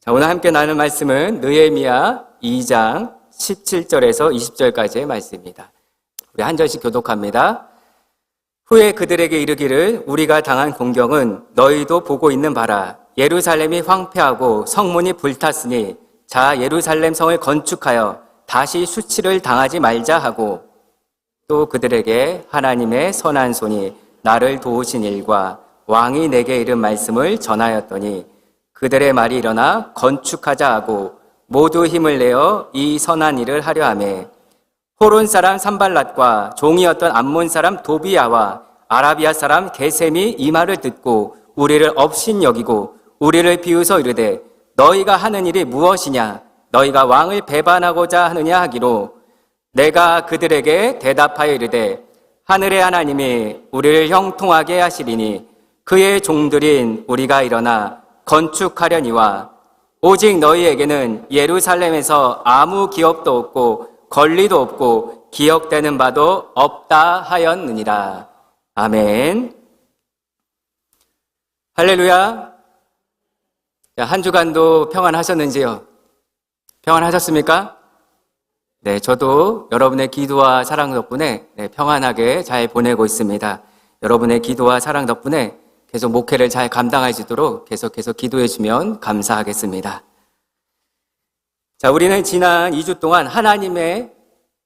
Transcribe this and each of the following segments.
자, 오늘 함께 나눌 말씀은 느헤미야 2장 17절에서 20절까지의 말씀입니다. 우리 한 절씩 교독합니다. 후에 그들에게 이르기를 우리가 당한 공경은 너희도 보고 있는 바라. 예루살렘이 황폐하고 성문이 불탔으니 자 예루살렘 성을 건축하여 다시 수치를 당하지 말자 하고, 또 그들에게 하나님의 선한 손이 나를 도우신 일과 왕이 내게 이른 말씀을 전하였더니 그들의 말이 일어나 건축하자 하고 모두 힘을 내어 이 선한 일을 하려 하매, 호론 사람 산발랏과 종이었던 암몬 사람 도비야와 아라비아 사람 게셈이 이 말을 듣고 우리를 업신여기고 우리를 비웃어 이르되 너희가 하는 일이 무엇이냐, 너희가 왕을 배반하고자 하느냐 하기로, 내가 그들에게 대답하여 이르되 하늘의 하나님이 우리를 형통하게 하시리니 그의 종들인 우리가 일어나 건축하려니와 오직 너희에게는 예루살렘에서 아무 기업도 없고 권리도 없고 기억되는 바도 없다 하였느니라. 아멘. 할렐루야. 한 주간도 평안하셨는지요? 평안하셨습니까? 네, 저도 여러분의 기도와 사랑 덕분에 평안하게 잘 보내고 있습니다. 여러분의 기도와 사랑 덕분에 계속 목회를 잘 감당할 수 있도록 계속해서 기도해 주면 감사하겠습니다. 자, 우리는 지난 2주 동안 하나님의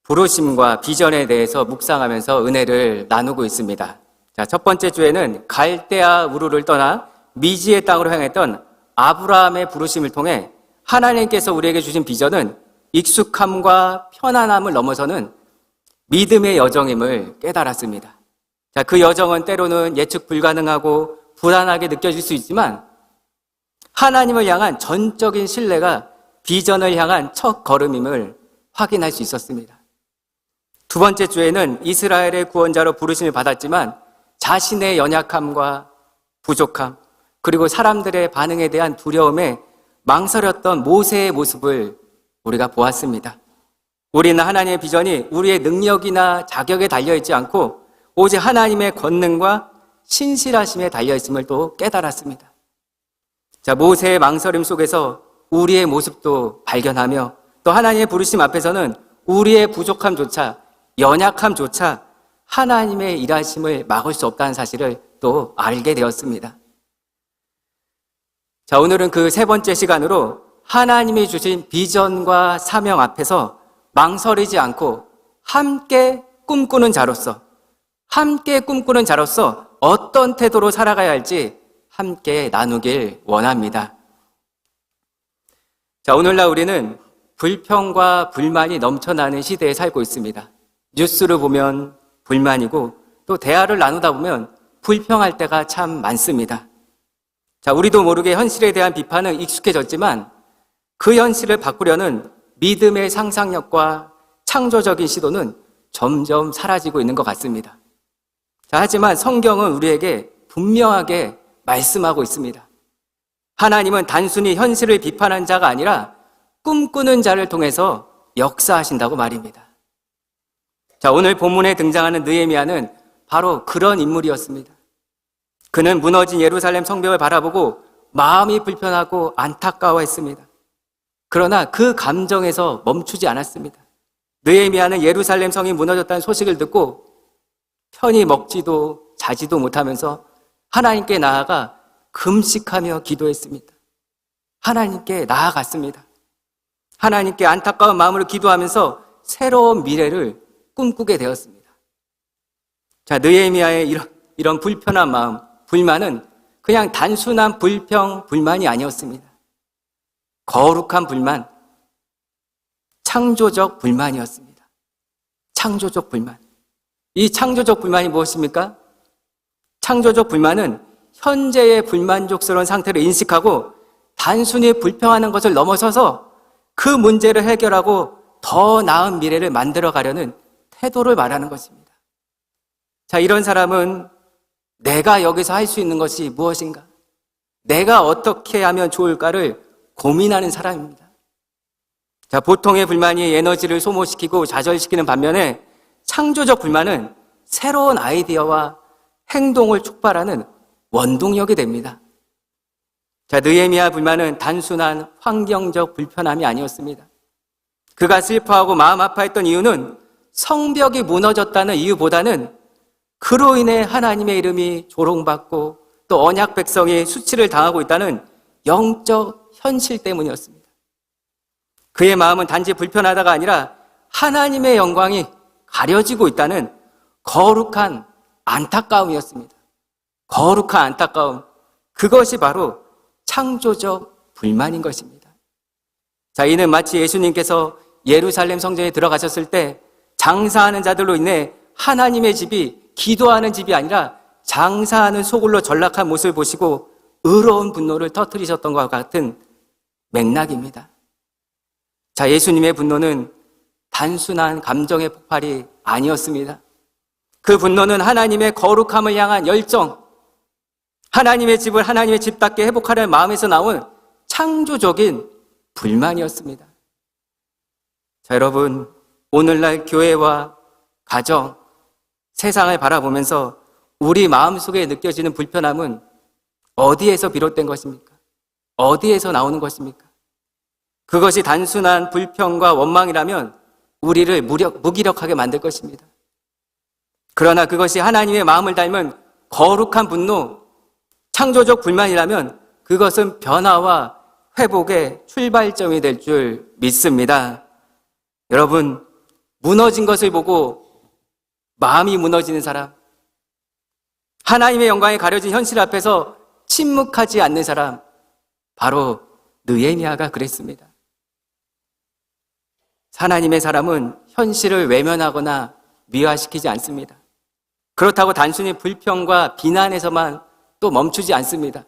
부르심과 비전에 대해서 묵상하면서 은혜를 나누고 있습니다. 자, 첫 번째 주에는 갈대아 우르를 떠나 미지의 땅으로 향했던 아브라함의 부르심을 통해 하나님께서 우리에게 주신 비전은 익숙함과 편안함을 넘어서는 믿음의 여정임을 깨달았습니다. 자, 그 여정은 때로는 예측 불가능하고 불안하게 느껴질 수 있지만 하나님을 향한 전적인 신뢰가 비전을 향한 첫 걸음임을 확인할 수 있었습니다. 두 번째 주에는 이스라엘의 구원자로 부르심을 받았지만 자신의 연약함과 부족함, 그리고 사람들의 반응에 대한 두려움에 망설였던 모세의 모습을 우리가 보았습니다. 우리는 하나님의 비전이 우리의 능력이나 자격에 달려있지 않고 오직 하나님의 권능과 신실하심에 달려있음을 또 깨달았습니다. 자, 모세의 망설임 속에서 우리의 모습도 발견하며 또 하나님의 부르심 앞에서는 우리의 부족함조차, 연약함조차 하나님의 일하심을 막을 수 없다는 사실을 또 알게 되었습니다. 자, 오늘은 그 세 번째 시간으로 하나님이 주신 비전과 사명 앞에서 망설이지 않고 함께 꿈꾸는 자로서 어떤 태도로 살아가야 할지 함께 나누길 원합니다. 자, 오늘날 우리는 불평과 불만이 넘쳐나는 시대에 살고 있습니다. 뉴스를 보면 불만이고 또 대화를 나누다 보면 불평할 때가 참 많습니다. 자, 우리도 모르게 현실에 대한 비판은 익숙해졌지만 그 현실을 바꾸려는 믿음의 상상력과 창조적인 시도는 점점 사라지고 있는 것 같습니다. 자, 하지만 성경은 우리에게 분명하게 말씀하고 있습니다. 하나님은 단순히 현실을 비판한 자가 아니라 꿈꾸는 자를 통해서 역사하신다고 말입니다. 자, 오늘 본문에 등장하는 느헤미야는 바로 그런 인물이었습니다. 그는 무너진 예루살렘 성벽을 바라보고 마음이 불편하고 안타까워했습니다. 그러나 그 감정에서 멈추지 않았습니다. 느헤미야는 예루살렘 성이 무너졌다는 소식을 듣고 편히 먹지도 자지도 못하면서 하나님께 나아가 금식하며 기도했습니다. 하나님께 나아갔습니다. 하나님께 안타까운 마음으로 기도하면서 새로운 미래를 꿈꾸게 되었습니다. 자, 느헤미야의 이런 불편한 마음, 불만은 그냥 단순한 불평, 불만이 아니었습니다. 거룩한 불만, 창조적 불만이었습니다. 창조적 불만. 이 창조적 불만이 무엇입니까? 창조적 불만은 현재의 불만족스러운 상태를 인식하고 단순히 불평하는 것을 넘어서서 그 문제를 해결하고 더 나은 미래를 만들어가려는 태도를 말하는 것입니다. 자, 이런 사람은 내가 여기서 할 수 있는 것이 무엇인가? 내가 어떻게 하면 좋을까를 고민하는 사람입니다. 자, 보통의 불만이 에너지를 소모시키고 좌절시키는 반면에 창조적 불만은 새로운 아이디어와 행동을 촉발하는 원동력이 됩니다. 자, 느헤미야 불만은 단순한 환경적 불편함이 아니었습니다. 그가 슬퍼하고 마음 아파했던 이유는 성벽이 무너졌다는 이유보다는 그로 인해 하나님의 이름이 조롱받고 또 언약 백성이 수치를 당하고 있다는 영적 현실 때문이었습니다. 그의 마음은 단지 불편하다가 아니라 하나님의 영광이 가려지고 있다는 거룩한 안타까움이었습니다. 거룩한 안타까움. 그것이 바로 창조적 불만인 것입니다. 자, 이는 마치 예수님께서 예루살렘 성전에 들어가셨을 때 장사하는 자들로 인해 하나님의 집이 기도하는 집이 아니라 장사하는 소굴로 전락한 모습을 보시고 의로운 분노를 터뜨리셨던 것과 같은 맥락입니다. 자, 예수님의 분노는 단순한 감정의 폭발이 아니었습니다. 그 분노는 하나님의 거룩함을 향한 열정, 하나님의 집을 하나님의 집답게 회복하려는 마음에서 나온 창조적인 불만이었습니다. 자, 여러분, 오늘날 교회와 가정, 세상을 바라보면서 우리 마음속에 느껴지는 불편함은 어디에서 비롯된 것입니까? 어디에서 나오는 것입니까? 그것이 단순한 불평과 원망이라면 우리를 무기력하게 만들 것입니다. 그러나 그것이 하나님의 마음을 닮은 거룩한 분노, 창조적 불만이라면 그것은 변화와 회복의 출발점이 될 줄 믿습니다. 여러분, 무너진 것을 보고 마음이 무너지는 사람, 하나님의 영광이 가려진 현실 앞에서 침묵하지 않는 사람, 바로 느헤미야가 그랬습니다. 하나님의 사람은 현실을 외면하거나 미화시키지 않습니다. 그렇다고 단순히 불평과 비난에서만 또 멈추지 않습니다.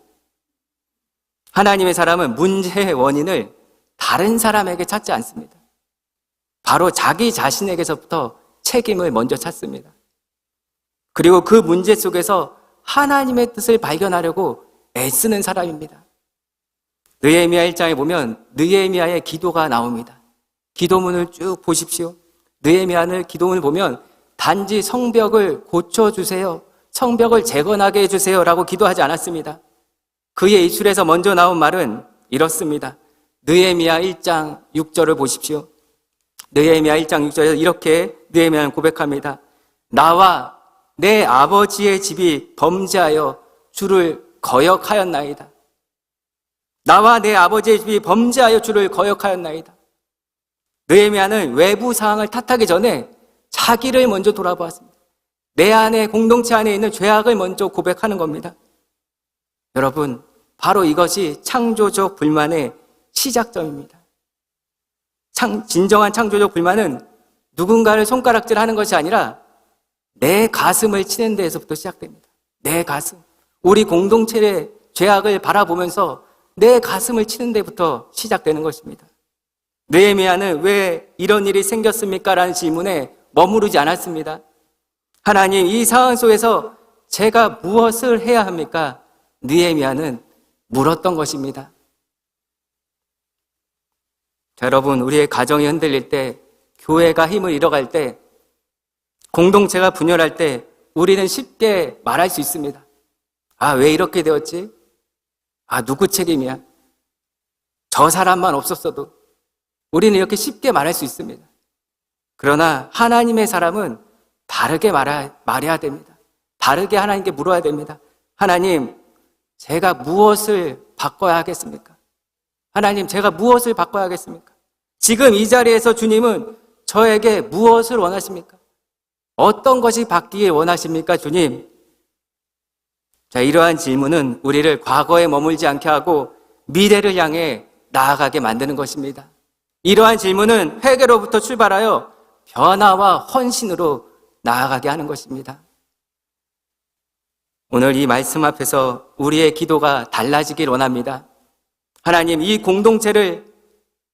하나님의 사람은 문제의 원인을 다른 사람에게 찾지 않습니다. 바로 자기 자신에게서부터 책임을 먼저 찾습니다. 그리고 그 문제 속에서 하나님의 뜻을 발견하려고 애쓰는 사람입니다. 느헤미야 1장에 보면 느헤미야의 기도가 나옵니다. 기도문을 쭉 보십시오. 느헤미야는 기도문을 보면 단지 성벽을 고쳐주세요, 성벽을 재건하게 해주세요 라고 기도하지 않았습니다. 그의 입술에서 먼저 나온 말은 이렇습니다. 느헤미야 1장 6절을 보십시오. 느헤미야 1장 6절에서 이렇게 느헤미야는 고백합니다. 나와 내 아버지의 집이 범죄하여 주를 거역하였나이다. 나와 내 아버지의 집이 범죄하여 주를 거역하였나이다. 느헤미야는 외부 상황을 탓하기 전에 자기를 먼저 돌아보았습니다. 내 안에, 공동체 안에 있는 죄악을 먼저 고백하는 겁니다. 여러분, 바로 이것이 창조적 불만의 시작점입니다. 진정한 창조적 불만은 누군가를 손가락질하는 것이 아니라 내 가슴을 치는 데에서부터 시작됩니다. 내 가슴. 우리 공동체의 죄악을 바라보면서 내 가슴을 치는 데부터 시작되는 것입니다. 느헤미야는 왜 이런 일이 생겼습니까? 라는 질문에 머무르지 않았습니다. 하나님, 이 상황 속에서 제가 무엇을 해야 합니까? 느헤미야는 물었던 것입니다. 자, 여러분, 우리의 가정이 흔들릴 때, 교회가 힘을 잃어갈 때, 공동체가 분열할 때 우리는 쉽게 말할 수 있습니다. 아, 왜 이렇게 되었지? 아, 누구 책임이야? 저 사람만 없었어도. 우리는 이렇게 쉽게 말할 수 있습니다. 그러나 하나님의 사람은 다르게 말해야 됩니다. 다르게 하나님께 물어야 됩니다. 하나님, 제가 무엇을 바꿔야 하겠습니까? 하나님, 제가 무엇을 바꿔야 하겠습니까? 지금 이 자리에서 주님은 저에게 무엇을 원하십니까? 어떤 것이 바뀌길 원하십니까, 주님? 자, 이러한 질문은 우리를 과거에 머물지 않게 하고 미래를 향해 나아가게 만드는 것입니다. 이러한 질문은 회개로부터 출발하여 변화와 헌신으로 나아가게 하는 것입니다. 오늘 이 말씀 앞에서 우리의 기도가 달라지길 원합니다. 하나님, 이 공동체를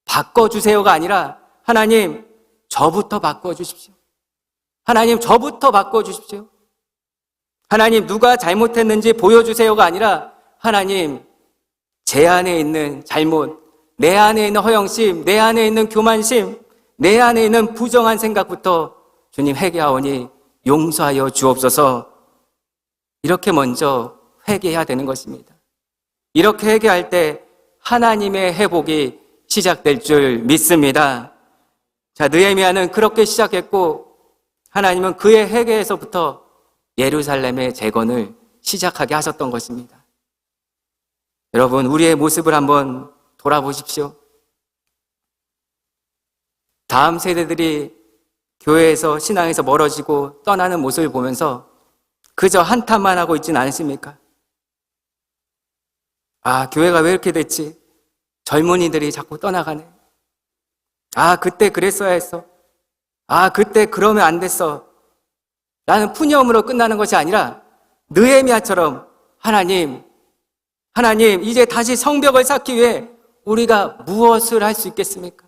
바꿔주세요가 아니라 하나님, 저부터 바꿔주십시오. 하나님, 저부터 바꿔주십시오. 하나님, 누가 잘못했는지 보여주세요가 아니라 하나님, 제 안에 있는 잘못, 내 안에 있는 허영심, 내 안에 있는 교만심, 내 안에 있는 부정한 생각부터 주님 회개하오니 용서하여 주옵소서. 이렇게 먼저 회개해야 되는 것입니다. 이렇게 회개할 때 하나님의 회복이 시작될 줄 믿습니다. 자, 느헤미야는 그렇게 시작했고 하나님은 그의 회개에서부터 예루살렘의 재건을 시작하게 하셨던 것입니다. 여러분, 우리의 모습을 한번 돌아보십시오. 다음 세대들이 교회에서, 신앙에서 멀어지고 떠나는 모습을 보면서 그저 한탄만 하고 있지는 않으십니까? 아, 교회가 왜 이렇게 됐지? 젊은이들이 자꾸 떠나가네. 아, 그때 그랬어야 했어. 아, 그때 그러면 안 됐어. 라는 푸념으로 끝나는 것이 아니라 느헤미야처럼 하나님, 이제 다시 성벽을 쌓기 위해 우리가 무엇을 할 수 있겠습니까?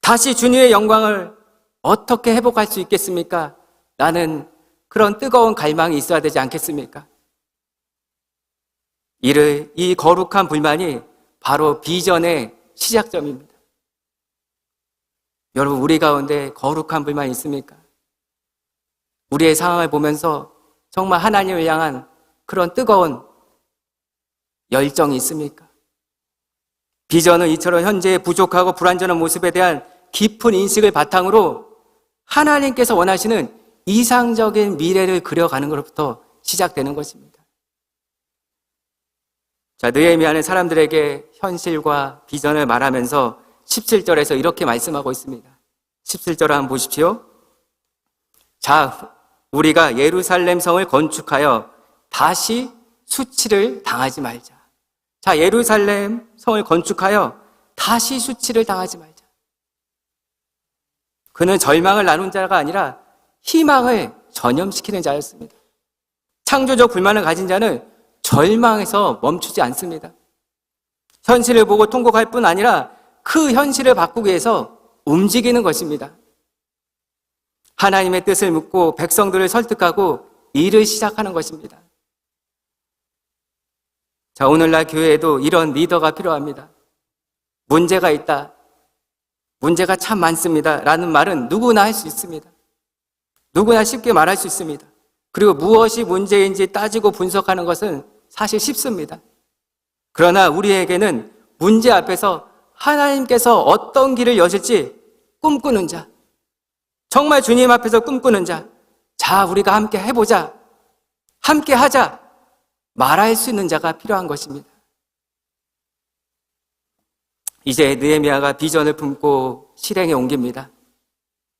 다시 주님의 영광을 어떻게 회복할 수 있겠습니까? 라는 그런 뜨거운 갈망이 있어야 되지 않겠습니까? 이 거룩한 불만이 바로 비전의 시작점입니다. 여러분, 우리 가운데 거룩한 불만이 있습니까? 우리의 상황을 보면서 정말 하나님을 향한 그런 뜨거운 열정이 있습니까? 비전은 이처럼 현재의 부족하고 불완전한 모습에 대한 깊은 인식을 바탕으로 하나님께서 원하시는 이상적인 미래를 그려가는 것부터 시작되는 것입니다. 자, 느헤미야는 사람들에게 현실과 비전을 말하면서 17절에서 이렇게 말씀하고 있습니다. 17절 한번 보십시오. 자, 우리가 예루살렘 성을 건축하여 다시 수치를 당하지 말자. 자, 예루살렘 성을 건축하여 다시 수치를 당하지 말자. 그는 절망을 나눈 자가 아니라 희망을 전염시키는 자였습니다. 창조적 불만을 가진 자는 절망에서 멈추지 않습니다. 현실을 보고 통곡할 뿐 아니라 그 현실을 바꾸기 위해서 움직이는 것입니다. 하나님의 뜻을 묻고 백성들을 설득하고 일을 시작하는 것입니다. 자, 오늘날 교회에도 이런 리더가 필요합니다. 문제가 있다. 문제가 참 많습니다. 라는 말은 누구나 할 수 있습니다. 누구나 쉽게 말할 수 있습니다. 그리고 무엇이 문제인지 따지고 분석하는 것은 사실 쉽습니다. 그러나 우리에게는 문제 앞에서 하나님께서 어떤 길을 여실지 꿈꾸는 자, 정말 주님 앞에서 꿈꾸는 자, 자, 우리가 함께 해보자, 함께 하자, 말할 수 있는 자가 필요한 것입니다. 이제 느헤미야가 비전을 품고 실행에 옮깁니다.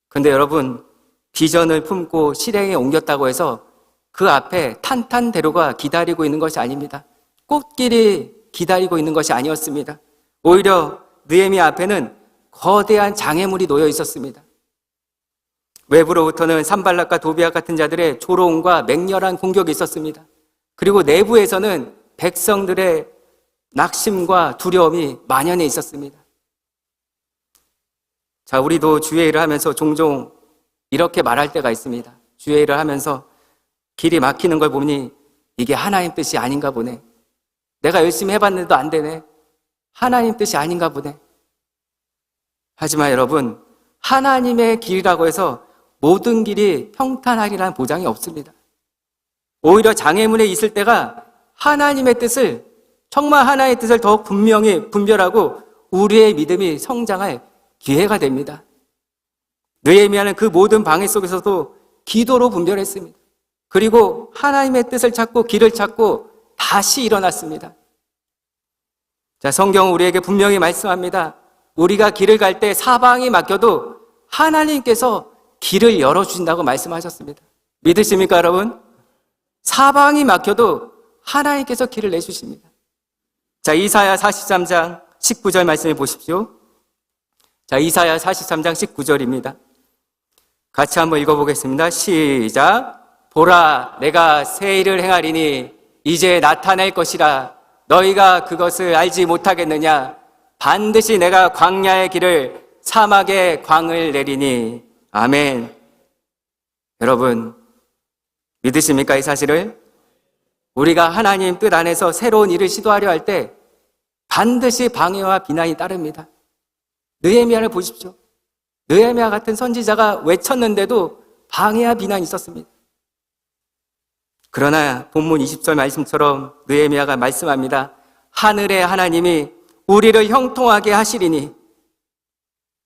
근데 여러분, 비전을 품고 실행에 옮겼다고 해서 그 앞에 탄탄대로가 기다리고 있는 것이 아닙니다. 꽃길이 기다리고 있는 것이 아니었습니다. 오히려 느헤미야 앞에는 거대한 장애물이 놓여 있었습니다. 외부로부터는 산발락과 도비앗 같은 자들의 조롱과 맹렬한 공격이 있었습니다. 그리고 내부에서는 백성들의 낙심과 두려움이 만연해 있었습니다. 자, 우리도 주의 일을 하면서 종종 이렇게 말할 때가 있습니다. 주의 일을 하면서 길이 막히는 걸 보니 이게 하나님 뜻이 아닌가 보네. 내가 열심히 해봤는데도 안 되네. 하나님 뜻이 아닌가 보네. 하지만 여러분, 하나님의 길이라고 해서 모든 길이 평탄하리라는 보장이 없습니다. 오히려 장애물에 있을 때가 하나님의 뜻을, 정말 하나님의 뜻을 더욱 분명히 분별하고 우리의 믿음이 성장할 기회가 됩니다. 느헤미야는 그 모든 방해 속에서도 기도로 분별했습니다. 그리고 하나님의 뜻을 찾고 길을 찾고 다시 일어났습니다. 자, 성경은 우리에게 분명히 말씀합니다. 우리가 길을 갈 때 사방이 막혀도 하나님께서 길을 열어주신다고 말씀하셨습니다. 믿으십니까, 여러분? 사방이 막혀도 하나님께서 길을 내주십니다. 자, 이사야 43장 19절 말씀을 보십시오. 자, 이사야 43장 19절입니다. 같이 한번 읽어보겠습니다. 시작. 보라, 내가 새 일을 행하리니 이제 나타낼 것이라. 너희가 그것을 알지 못하겠느냐? 반드시 내가 광야의 길을 사막의 광을 내리니. 아멘. 여러분, 믿으십니까, 이 사실을? 우리가 하나님 뜻 안에서 새로운 일을 시도하려 할 때 반드시 방해와 비난이 따릅니다. 느헤미야를 보십시오. 느헤미야 같은 선지자가 외쳤는데도 방해와 비난이 있었습니다. 그러나 본문 20절 말씀처럼 느헤미야가 말씀합니다. 하늘의 하나님이 우리를 형통하게 하시리니,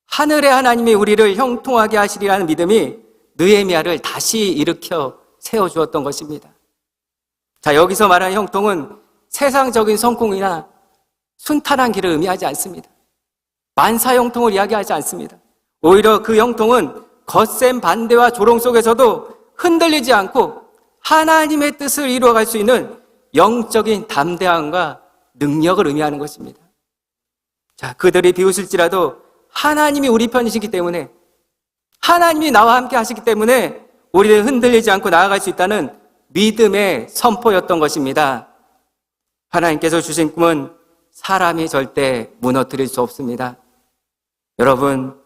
하늘의 하나님이 우리를 형통하게 하시리라는 믿음이 느헤미야를 다시 일으켜 세워주었던 것입니다. 자, 여기서 말하는 형통은 세상적인 성공이나 순탄한 길을 의미하지 않습니다. 만사 형통을 이야기하지 않습니다. 오히려 그 형통은 거센 반대와 조롱 속에서도 흔들리지 않고 하나님의 뜻을 이루어갈 수 있는 영적인 담대함과 능력을 의미하는 것입니다. 자, 그들이 비웃을지라도 하나님이 우리 편이시기 때문에, 하나님이 나와 함께 하시기 때문에 우리는 흔들리지 않고 나아갈 수 있다는 믿음의 선포였던 것입니다. 하나님께서 주신 꿈은 사람이 절대 무너뜨릴 수 없습니다. 여러분,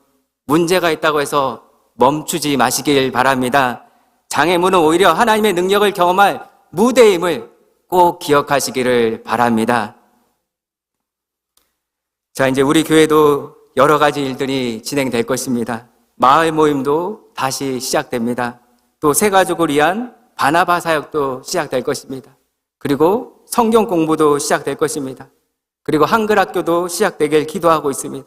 문제가 있다고 해서 멈추지 마시길 바랍니다. 장애물은 오히려 하나님의 능력을 경험할 무대임을 꼭 기억하시기를 바랍니다. 자, 이제 우리 교회도 여러 가지 일들이 진행될 것입니다. 마을 모임도 다시 시작됩니다. 또 새가족을 위한 바나바 사역도 시작될 것입니다. 그리고 성경 공부도 시작될 것입니다. 그리고 한글학교도 시작되길 기도하고 있습니다.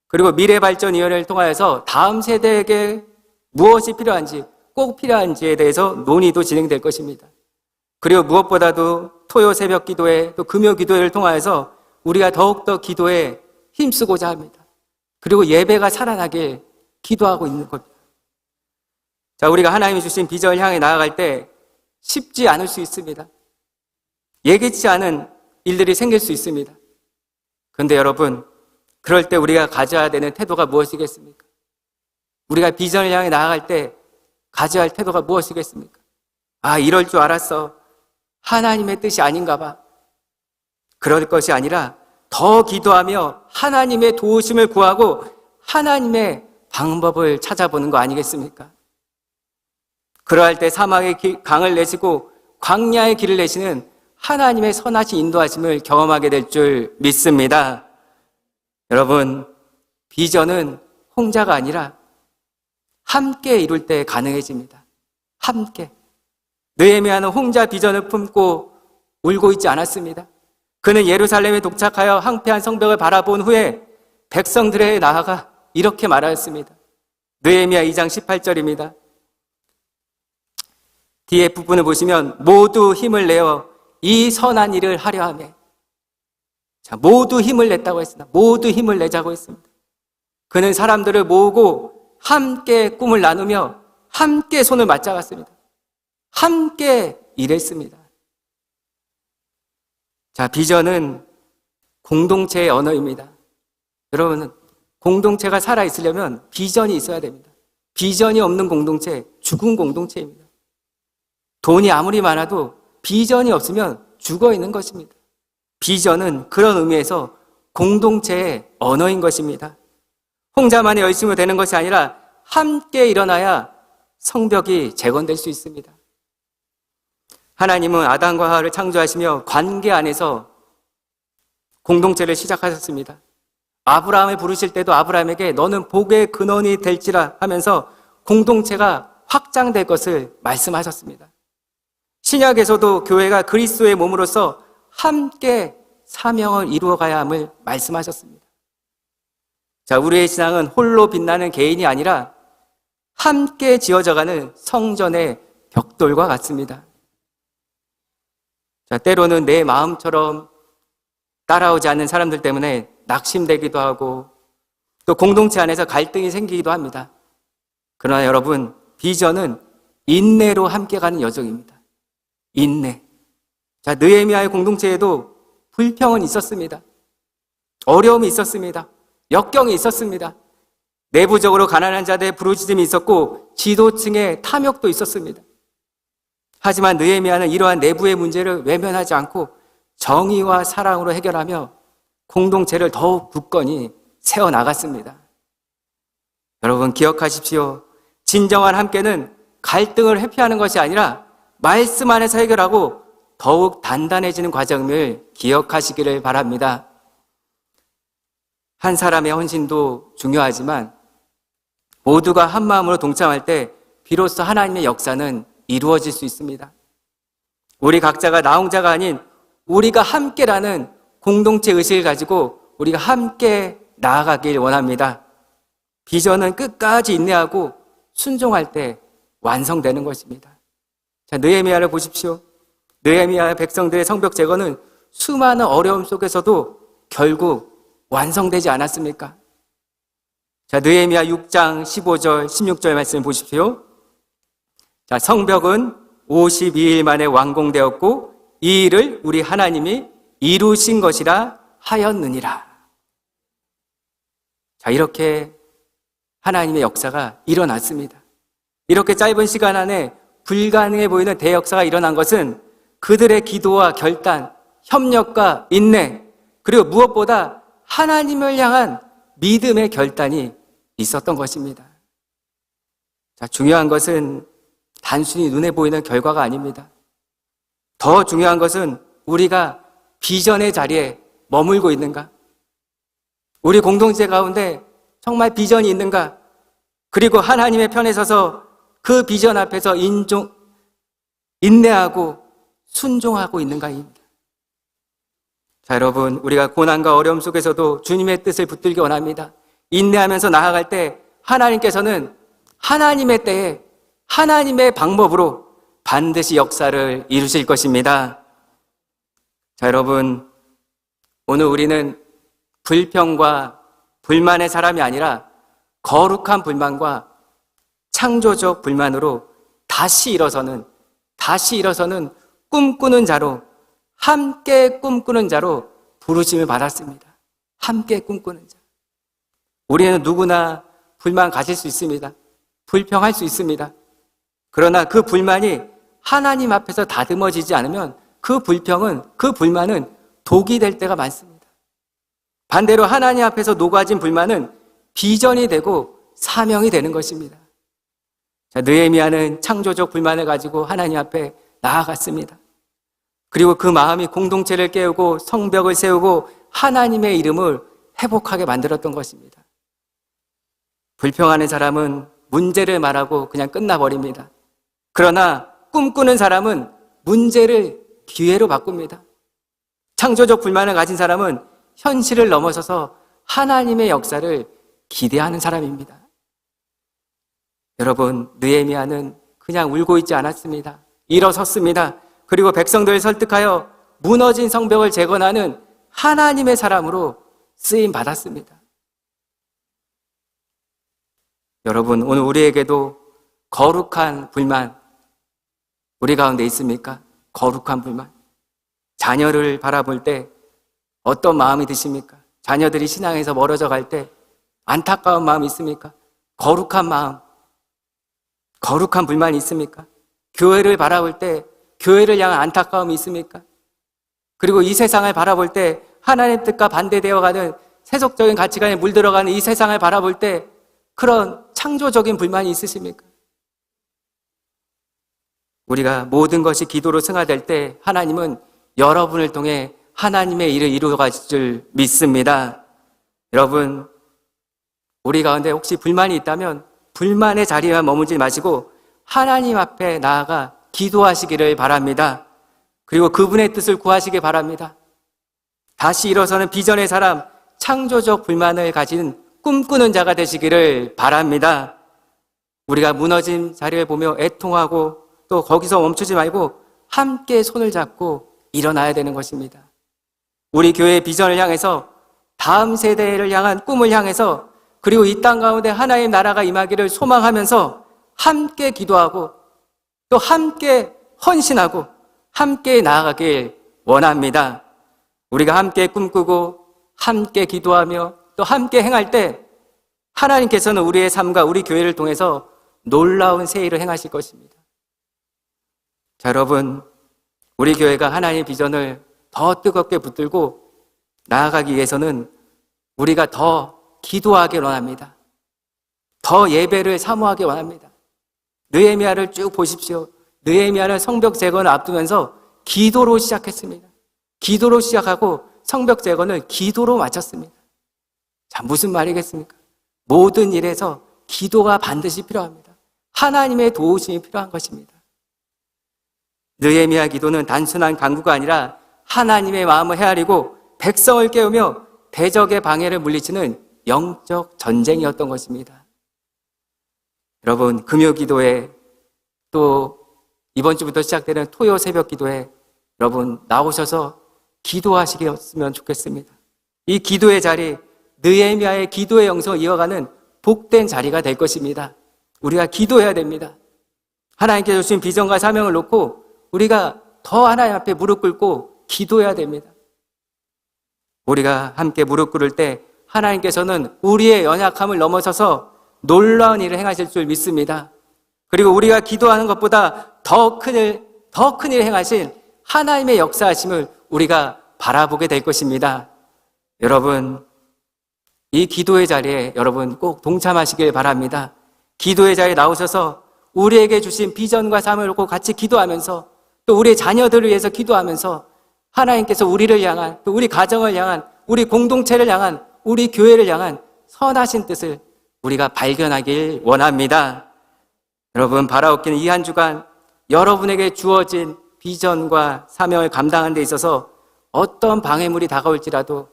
그리고 미래발전위원회를 통하여서 다음 세대에게 무엇이 필요한지, 꼭 필요한지에 대해서 논의도 진행될 것입니다. 그리고 무엇보다도 토요 새벽 기도회, 또 금요 기도회를 통하여서 우리가 더욱더 기도에 힘쓰고자 합니다. 그리고 예배가 살아나길 기도하고 있는 겁니다. 자, 우리가 하나님이 주신 비전을 향해 나아갈 때 쉽지 않을 수 있습니다. 예기치 않은 일들이 생길 수 있습니다. 그런데 여러분, 그럴 때 우리가 가져야 되는 태도가 무엇이겠습니까? 우리가 비전을 향해 나아갈 때 가져야 할 태도가 무엇이겠습니까? 아, 이럴 줄 알았어. 하나님의 뜻이 아닌가 봐. 그럴 것이 아니라 더 기도하며 하나님의 도우심을 구하고 하나님의 방법을 찾아보는 거 아니겠습니까? 그러할 때 사막의 강을 내시고 광야의 길을 내시는 하나님의 선하신 인도하심을 경험하게 될 줄 믿습니다. 여러분, 비전은 혼자가 아니라 함께 이룰 때 가능해집니다. 함께. 느헤미야는 혼자 비전을 품고 울고 있지 않았습니다. 그는 예루살렘에 도착하여 황폐한 성벽을 바라본 후에 백성들에 나아가 이렇게 말하였습니다. 느헤미야 2장 18절입니다. 뒤에 부분을 보시면 모두 힘을 내어 이 선한 일을 하려 하매. 자, 모두 힘을 냈다고 했습니다. 모두 힘을 내자고 했습니다. 그는 사람들을 모으고 함께 꿈을 나누며 함께 손을 맞잡았습니다. 함께 일했습니다. 자, 비전은 공동체의 언어입니다. 여러분, 공동체가 살아있으려면 비전이 있어야 됩니다. 비전이 없는 공동체, 죽은 공동체입니다. 돈이 아무리 많아도 비전이 없으면 죽어 있는 것입니다. 비전은 그런 의미에서 공동체의 언어인 것입니다. 혼자만의 열심으로 되는 것이 아니라 함께 일어나야 성벽이 재건될 수 있습니다. 하나님은 아담과 하와를 창조하시며 관계 안에서 공동체를 시작하셨습니다. 아브라함을 부르실 때도 아브라함에게 너는 복의 근원이 될지라 하면서 공동체가 확장될 것을 말씀하셨습니다. 신약에서도 교회가 그리스도의 몸으로서 함께 사명을 이루어가야 함을 말씀하셨습니다. 자, 우리의 신앙은 홀로 빛나는 개인이 아니라 함께 지어져가는 성전의 벽돌과 같습니다. 자, 때로는 내 마음처럼 따라오지 않는 사람들 때문에 낙심되기도 하고 또 공동체 안에서 갈등이 생기기도 합니다. 그러나 여러분, 비전은 인내로 함께 가는 여정입니다. 인내. 자, 느헤미야의 공동체에도 불평은 있었습니다. 어려움이 있었습니다. 역경이 있었습니다. 내부적으로 가난한 자들의 부르짖음이 있었고 지도층의 탐욕도 있었습니다. 하지만 느헤미야는 이러한 내부의 문제를 외면하지 않고 정의와 사랑으로 해결하며 공동체를 더욱 굳건히 세워나갔습니다. 여러분, 기억하십시오. 진정한 함께는 갈등을 회피하는 것이 아니라 말씀 안에서 해결하고 더욱 단단해지는 과정을 기억하시기를 바랍니다. 한 사람의 헌신도 중요하지만 모두가 한 마음으로 동참할 때 비로소 하나님의 역사는 이루어질 수 있습니다. 우리 각자가 나 혼자가 아닌 우리가 함께라는 공동체 의식을 가지고 우리가 함께 나아가길 원합니다. 비전은 끝까지 인내하고 순종할 때 완성되는 것입니다. 자, 느헤미야를 보십시오. 느헤미야 백성들의 성벽 제거는 수많은 어려움 속에서도 결국 완성되지 않았습니까? 자, 느헤미야 6장 15절, 16절 말씀 보십시오. 자, 성벽은 52일 만에 완공되었고 이 일을 우리 하나님이 이루신 것이라 하였느니라. 자, 이렇게 하나님의 역사가 일어났습니다. 이렇게 짧은 시간 안에 불가능해 보이는 대역사가 일어난 것은 그들의 기도와 결단, 협력과 인내, 그리고 무엇보다 하나님을 향한 믿음의 결단이 있었던 것입니다. 자, 중요한 것은 단순히 눈에 보이는 결과가 아닙니다. 더 중요한 것은 우리가 비전의 자리에 머물고 있는가? 우리 공동체 가운데 정말 비전이 있는가? 그리고 하나님의 편에 서서 그 비전 앞에서 인내하고 순종하고 있는가입니다. 자, 여러분, 우리가 고난과 어려움 속에서도 주님의 뜻을 붙들기 원합니다. 인내하면서 나아갈 때 하나님께서는 하나님의 때에 하나님의 방법으로 반드시 역사를 이루실 것입니다. 자, 여러분, 오늘 우리는 불평과 불만의 사람이 아니라 거룩한 불만과 창조적 불만으로 다시 일어서는 꿈꾸는 자로, 함께 꿈꾸는 자로 부르심을 받았습니다. 함께 꿈꾸는 자. 우리는 누구나 불만 가질 수 있습니다. 불평할 수 있습니다. 그러나 그 불만이 하나님 앞에서 다듬어지지 않으면 그 불만은 독이 될 때가 많습니다. 반대로 하나님 앞에서 녹아진 불만은 비전이 되고 사명이 되는 것입니다. 자, 느헤미야는 창조적 불만을 가지고 하나님 앞에 나아갔습니다. 그리고 그 마음이 공동체를 깨우고 성벽을 세우고 하나님의 이름을 회복하게 만들었던 것입니다. 불평하는 사람은 문제를 말하고 그냥 끝나버립니다. 그러나 꿈꾸는 사람은 문제를 기회로 바꿉니다. 창조적 불만을 가진 사람은 현실을 넘어서서 하나님의 역사를 기대하는 사람입니다. 여러분, 느헤미야는 그냥 울고 있지 않았습니다. 일어섰습니다. 그리고 백성들을 설득하여 무너진 성벽을 재건하는 하나님의 사람으로 쓰임 받았습니다. 여러분, 오늘 우리에게도 거룩한 불만 우리 가운데 있습니까? 거룩한 불만. 자녀를 바라볼 때 어떤 마음이 드십니까? 자녀들이 신앙에서 멀어져 갈 때 안타까운 마음이 있습니까? 거룩한 마음, 거룩한 불만이 있습니까? 교회를 바라볼 때 교회를 향한 안타까움이 있습니까? 그리고 이 세상을 바라볼 때 하나님의 뜻과 반대되어가는 세속적인 가치관에 물들어가는 이 세상을 바라볼 때 그런 창조적인 불만이 있으십니까? 우리가 모든 것이 기도로 승화될 때 하나님은 여러분을 통해 하나님의 일을 이루어가실 줄 믿습니다. 여러분, 우리 가운데 혹시 불만이 있다면 불만의 자리에만 머물지 마시고 하나님 앞에 나아가 기도하시기를 바랍니다. 그리고 그분의 뜻을 구하시기 바랍니다. 다시 일어서는 비전의 사람, 창조적 불만을 가진 꿈꾸는 자가 되시기를 바랍니다. 우리가 무너진 자리를 보며 애통하고 또 거기서 멈추지 말고 함께 손을 잡고 일어나야 되는 것입니다. 우리 교회의 비전을 향해서 다음 세대를 향한 꿈을 향해서 그리고 이 땅 가운데 하나님 나라가 임하기를 소망하면서 함께 기도하고 또 함께 헌신하고 함께 나아가길 원합니다. 우리가 함께 꿈꾸고 함께 기도하며 또 함께 행할 때 하나님께서는 우리의 삶과 우리 교회를 통해서 놀라운 새 일을 행하실 것입니다. 자, 여러분, 우리 교회가 하나님의 비전을 더 뜨겁게 붙들고 나아가기 위해서는 우리가 더 기도하길 원합니다. 더 예배를 사모하길 원합니다. 느헤미야를 쭉 보십시오. 느헤미야는 성벽 재건을 앞두면서 기도로 시작했습니다. 기도로 시작하고 성벽 재건을 기도로 마쳤습니다. 자, 무슨 말이겠습니까? 모든 일에서 기도가 반드시 필요합니다. 하나님의 도우심이 필요한 것입니다. 느헤미야 기도는 단순한 간구가 아니라 하나님의 마음을 헤아리고 백성을 깨우며 대적의 방해를 물리치는 영적 전쟁이었던 것입니다. 여러분, 금요 기도에 또 이번 주부터 시작되는 토요 새벽 기도에 여러분 나오셔서 기도하시겠으면 좋겠습니다. 이 기도의 자리, 느헤미야의 기도의 영성을 이어가는 복된 자리가 될 것입니다. 우리가 기도해야 됩니다. 하나님께 주신 비전과 사명을 놓고 우리가 더 하나님 앞에 무릎 꿇고 기도해야 됩니다. 우리가 함께 무릎 꿇을 때 하나님께서는 우리의 연약함을 넘어서서 놀라운 일을 행하실 줄 믿습니다. 그리고 우리가 기도하는 것보다 더 큰 일 행하신 하나님의 역사하심을 우리가 바라보게 될 것입니다. 여러분, 이 기도의 자리에 여러분 꼭 동참하시길 바랍니다. 기도의 자리에 나오셔서 우리에게 주신 비전과 삶을 놓고 같이 기도하면서 또 우리의 자녀들을 위해서 기도하면서 하나님께서 우리를 향한, 또 우리 가정을 향한, 우리 공동체를 향한, 우리 교회를 향한 선하신 뜻을 우리가 발견하길 원합니다. 여러분, 바라옵기는 이 한 주간 여러분에게 주어진 비전과 사명을 감당하는 데 있어서 어떤 방해물이 다가올지라도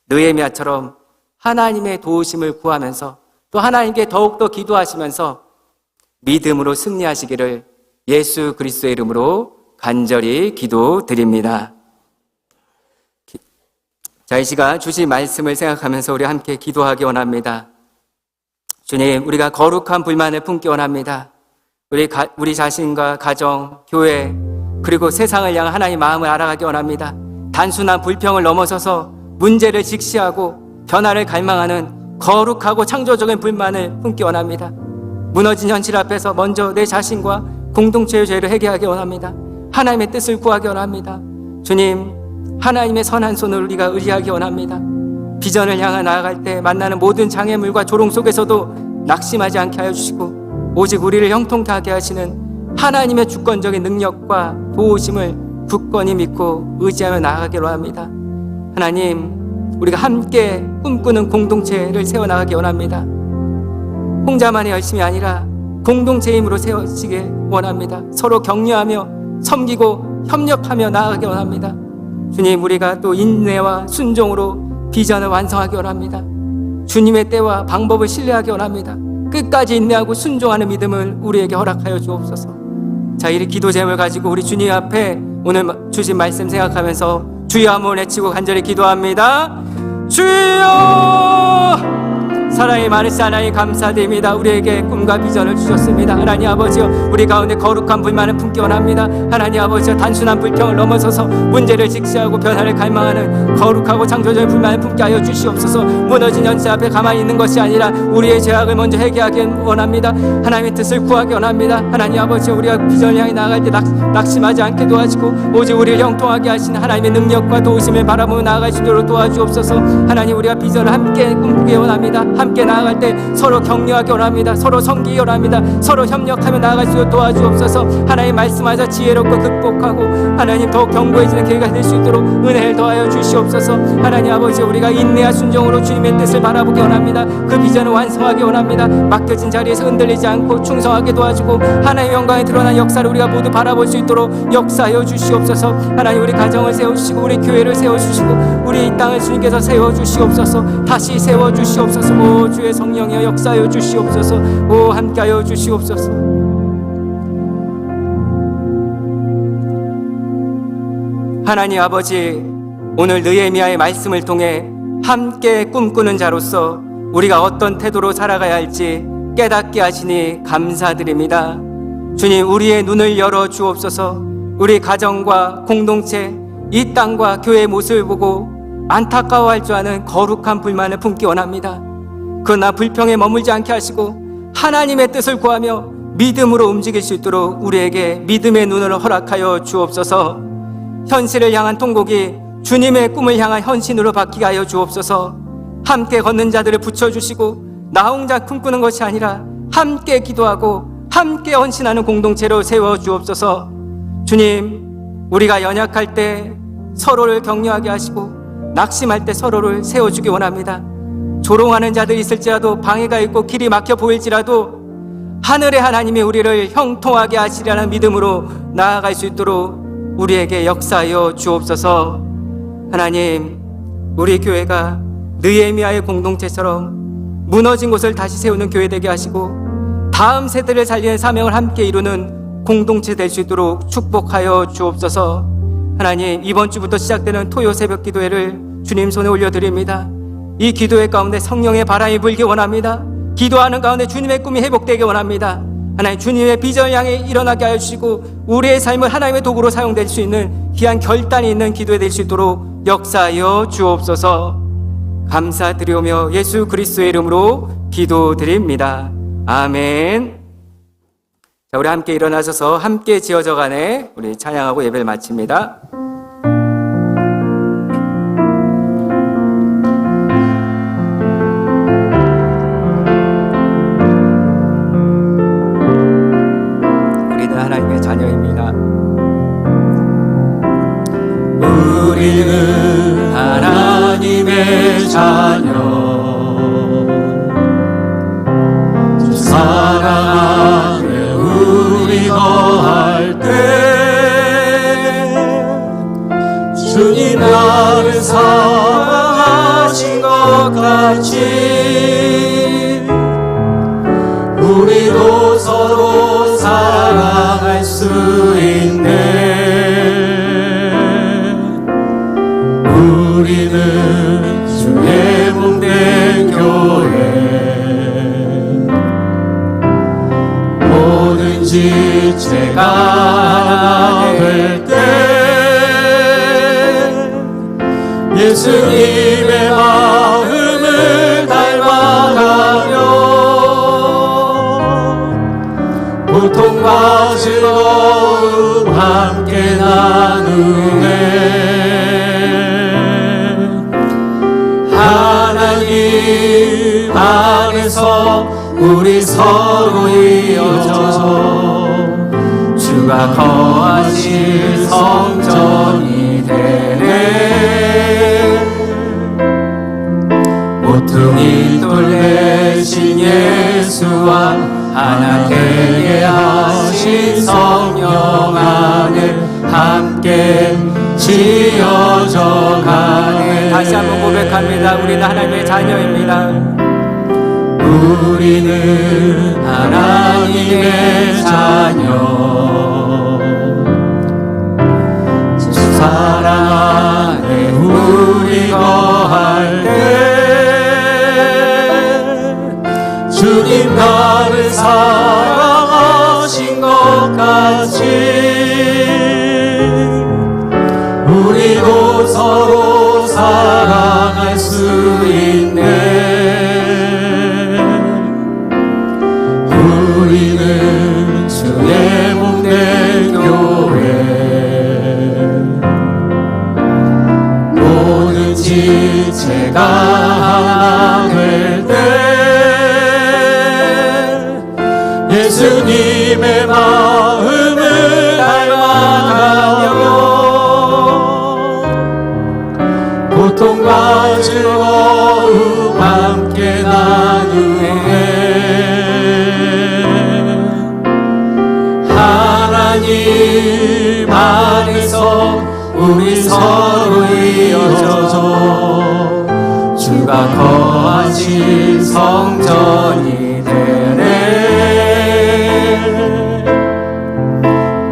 느헤미야처럼 하나님의 도우심을 구하면서 또 하나님께 더욱더 기도하시면서 믿음으로 승리하시기를 예수 그리스도의 이름으로 간절히 기도드립니다. 자, 이 시간 주신 말씀을 생각하면서 우리 함께 기도하기 원합니다. 주님, 우리가 거룩한 불만을 품기 원합니다. 우리 자신과 가정, 교회, 그리고 세상을 향한 하나님의 마음을 알아가기 원합니다. 단순한 불평을 넘어서서 문제를 직시하고 변화를 갈망하는 거룩하고 창조적인 불만을 품기 원합니다. 무너진 현실 앞에서 먼저 내 자신과 공동체의 죄를 회개하기 원합니다. 하나님의 뜻을 구하기 원합니다. 주님, 하나님의 선한 손을 우리가 의지하기 원합니다. 비전을 향해 나아갈 때 만나는 모든 장애물과 조롱 속에서도 낙심하지 않게 하여 주시고 오직 우리를 형통하게 하시는 하나님의 주권적인 능력과 도우심을 굳건히 믿고 의지하며 나아가기로 합니다. 하나님, 우리가 함께 꿈꾸는 공동체를 세워나가기 원합니다. 혼자만의 열심이 아니라 공동체의 힘으로 세워지길 원합니다. 서로 격려하며 섬기고 협력하며 나아가기 원합니다. 주님, 우리가 또 인내와 순종으로 비전을 완성하기 원합니다. 주님의 때와 방법을 신뢰하기 원합니다. 끝까지 인내하고 순종하는 믿음을 우리에게 허락하여 주옵소서. 자, 이 기도 제목을 가지고 우리 주님 앞에 오늘 주신 말씀 생각하면서 주여 한번 외치고 간절히 기도합니다. 주여! 사랑이 많으신 하나님 감사드립니다. 우리에게 꿈과 비전을 주셨습니다. 하나님 아버지여, 우리 가운데 거룩한 불만을 품기 원합니다. 하나님 아버지여, 단순한 불평을 넘어서서 문제를 직시하고 변화를 갈망하는 거룩하고 창조적인 불만을 품게 하여 주시옵소서. 무너진 현실 앞에 가만히 있는 것이 아니라 우리의 죄악을 먼저 회개하기 원합니다. 하나님의 뜻을 구하기 원합니다. 하나님 아버지여, 우리가 비전을 향해 나아갈 때 낙심하지 않게 도와주고 오직 우리를 형통하게 하시는 하나님의 능력과 도우심을 바라보며 나아갈 수 있도록 도와주옵소서. 하나님, 우리가 비전을 함께 꿈꾸기 원합니다. 함께 나아갈 때 서로 격려하기 원합니다. 서로 섬기기 원합니다. 서로 협력하며 나아갈 수 있도록 도와주옵소서. 하나님 말씀하자 지혜롭고 극복하고 하나님 더욱 견고해지는 계기가 될 수 있도록 은혜를 더하여 주시옵소서. 하나님 아버지, 우리가 인내와 순종으로 주님의 뜻을 바라보기 원합니다. 그 비전을 완성하기 원합니다. 맡겨진 자리에서 흔들리지 않고 충성하게 도와주고 하나님의 영광이 드러난 역사를 우리가 모두 바라볼 수 있도록 역사하여 주시옵소서. 하나님, 우리 가정을 세워주시고 우리 교회를 세워주시고 우리 이 땅을 주님께서 세워주시옵소서. 다시 세워주시옵소서. 오 주의 성령이여 역사하여 주시옵소서. 오 함께하여 주시옵소서. 하나님 아버지, 오늘 느헤미야의 말씀을 통해 함께 꿈꾸는 자로서 우리가 어떤 태도로 살아가야 할지 깨닫게 하시니 감사드립니다. 주님, 우리의 눈을 열어 주옵소서. 우리 가정과 공동체, 이 땅과 교회의 모습을 보고 안타까워할 줄 아는 거룩한 불만을 품기 원합니다. 그러나 불평에 머물지 않게 하시고 하나님의 뜻을 구하며 믿음으로 움직일 수 있도록 우리에게 믿음의 눈을 허락하여 주옵소서. 현실을 향한 통곡이 주님의 꿈을 향한 헌신으로 바뀌게 하여 주옵소서. 함께 걷는 자들을 붙여주시고 나 혼자 꿈꾸는 것이 아니라 함께 기도하고 함께 헌신하는 공동체로 세워주옵소서. 주님, 우리가 연약할 때 서로를 격려하게 하시고 낙심할 때 서로를 세워주기 원합니다. 조롱하는 자들이 있을지라도, 방해가 있고 길이 막혀 보일지라도 하늘의 하나님이 우리를 형통하게 하시리라는 믿음으로 나아갈 수 있도록 우리에게 역사하여 주옵소서. 하나님, 우리 교회가 느헤미야의 공동체처럼 무너진 곳을 다시 세우는 교회 되게 하시고 다음 세대를 살리는 사명을 함께 이루는 공동체 될 수 있도록 축복하여 주옵소서. 하나님, 이번 주부터 시작되는 토요 새벽 기도회를 주님 손에 올려드립니다. 이 기도회 가운데 성령의 바람이 불기 원합니다. 기도하는 가운데 주님의 꿈이 회복되기 원합니다. 하나님, 주님의 비전을 향해 일어나게 하여 주시고 우리의 삶을 하나님의 도구로 사용될 수 있는 귀한 결단이 있는 기도회 될 수 있도록 역사하여 주옵소서. 감사드리오며 예수 그리스도의 이름으로 기도드립니다. 아멘. 자, 우리 함께 일어나셔서 함께 지어져가네 우리 찬양하고 예배를 마칩니다. 우리는 하나님의 자녀입니다. 우리는 하나님의 자녀, 사랑 안에 우리 거할 때 주님 나를 사랑하신 것 같이 우리도 서로 사랑할 수 있네. 우리는 주의 몸된 교회, 모든 지체가 하나 될 때 예수님의 마음을 닮아가며 고통과 즐거움 함께 나누네. 하나님 안에서 우리 서로 이어져서 주가 거하실 성전이 되네. 모퉁이 돌 대신 예수와 하나 되게 하신 성령 안에 함께 지어져 가네. 다시 한번 고백합니다. 우리는 하나님의 자녀입니다. 우리는 하나님의 자녀, 사랑 안에 우리 거할 때 주님 나를 사랑하신 것 같이 우리도 서로 사랑할 수 있네. 우리는 주의 몸된 교회, 모든 지체가 하나 될 때 예수님의 마음을 닮아가며 고통과 즐거움 함께 나누네. 하나님 안에서 우리 서로 이어져서 주가 거하신 성전이 되네.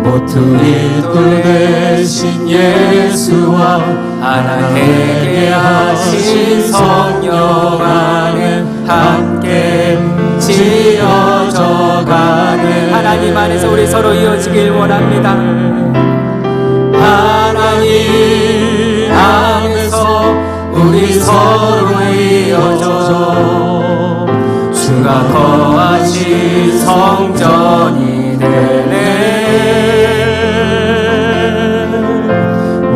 모퉁이 돌 대신 예수와 하나 되게 하신 성령 안에 함께 지어져 가네. 하나님 안에서 우리 서로 이어지길 원합니다. 하나님 안에서 우리 서로 이어져서 주가 거하신 성전이 되네.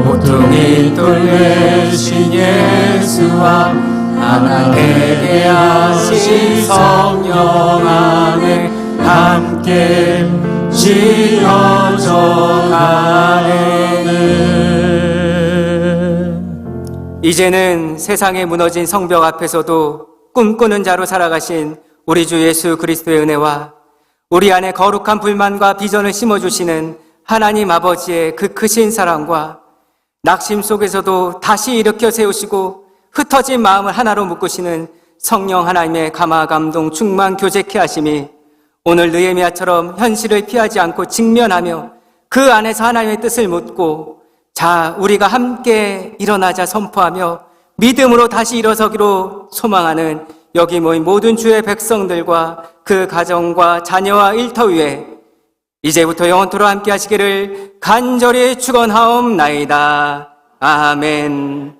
모퉁이 돌 대신 예수와 하나 되게 하신 성령 안에 함께 지어져 가네. 이제는 세상에 무너진 성벽 앞에서도 꿈꾸는 자로 살아가신 우리 주 예수 그리스도의 은혜와 우리 안에 거룩한 불만과 비전을 심어주시는 하나님 아버지의 그 크신 사랑과 낙심 속에서도 다시 일으켜 세우시고 흩어진 마음을 하나로 묶으시는 성령 하나님의 감화 감동 충만 교제케 하심이 오늘 느헤미야처럼 현실을 피하지 않고 직면하며 그 안에서 하나님의 뜻을 묻고 자 우리가 함께 일어나자 선포하며 믿음으로 다시 일어서기로 소망하는 여기 모인 모든 주의 백성들과 그 가정과 자녀와 일터 위에 이제부터 영원토록 함께 하시기를 간절히 축원하옵나이다. 아멘.